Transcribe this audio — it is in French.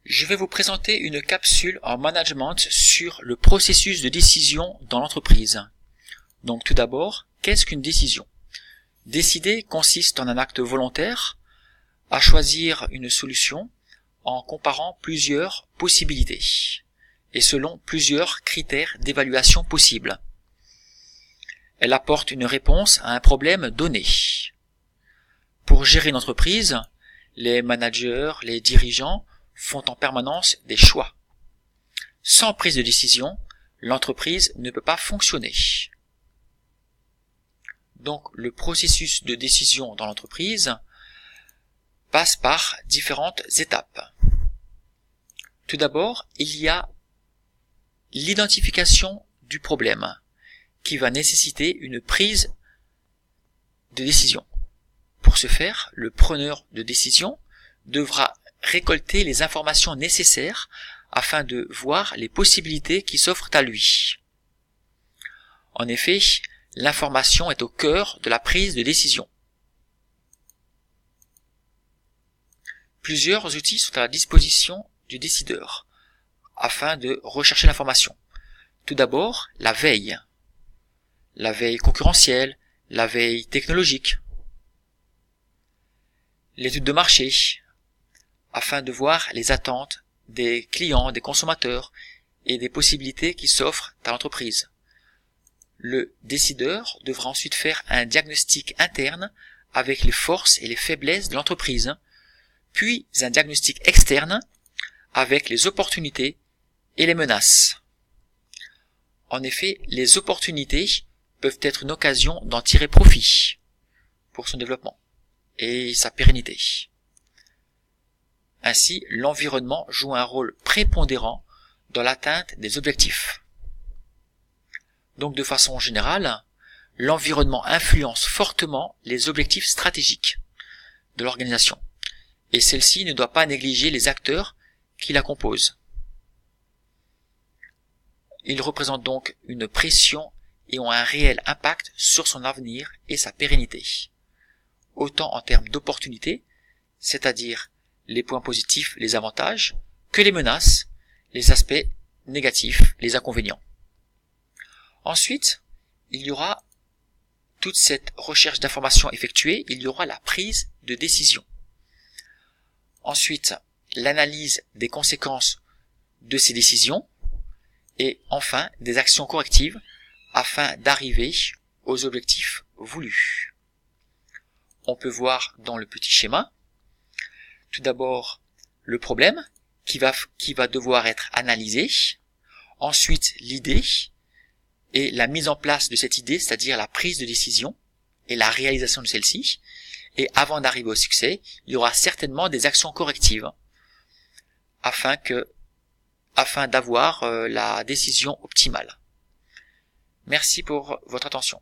Je vais vous présenter une capsule en management sur le processus de décision dans l'entreprise. Donc tout d'abord, qu'est-ce qu'une décision? Décider consiste en un acte volontaire à choisir une solution en comparant plusieurs possibilités et selon plusieurs critères d'évaluation possibles. Elle apporte une réponse à un problème donné. Pour gérer une entreprise, les managers, les dirigeants font en permanence des choix. Sans prise de décision, l'entreprise ne peut pas fonctionner. Donc le processus de décision dans l'entreprise passe par différentes étapes. Tout d'abord, il y a l'identification du problème qui va nécessiter une prise de décision. Pour ce faire, le preneur de décision devra récolter les informations nécessaires afin de voir les possibilités qui s'offrent à lui. En effet, l'information est au cœur de la prise de décision. Plusieurs outils sont à la disposition du décideur afin de rechercher l'information. Tout d'abord, la veille concurrentielle, la veille technologique, l'étude de marché, afin de voir les attentes des clients, des consommateurs et des possibilités qui s'offrent à l'entreprise. Le décideur devra ensuite faire un diagnostic interne avec les forces et les faiblesses de l'entreprise, puis un diagnostic externe avec les opportunités et les menaces. En effet, les opportunités peuvent être une occasion d'en tirer profit pour son développement et sa pérennité. Ainsi, l'environnement joue un rôle prépondérant dans l'atteinte des objectifs. Donc de façon générale, l'environnement influence fortement les objectifs stratégiques de l'organisation, et celle-ci ne doit pas négliger les acteurs qui la composent. Ils représentent donc une pression et ont un réel impact sur son avenir et sa pérennité, autant en termes d'opportunités, c'est-à-dire les points positifs, les avantages, que les menaces, les aspects négatifs, les inconvénients. Ensuite, il y aura toute cette recherche d'informations effectuée, il y aura la prise de décision. Ensuite, l'analyse des conséquences de ces décisions et enfin des actions correctives afin d'arriver aux objectifs voulus. On peut voir dans le petit schéma tout d'abord le problème qui va devoir être analysé, ensuite l'idée et la mise en place de cette idée, c'est-à-dire la prise de décision et la réalisation de celle-ci, et avant d'arriver au succès, il y aura certainement des actions correctives afin d'avoir la décision optimale. Merci pour votre attention.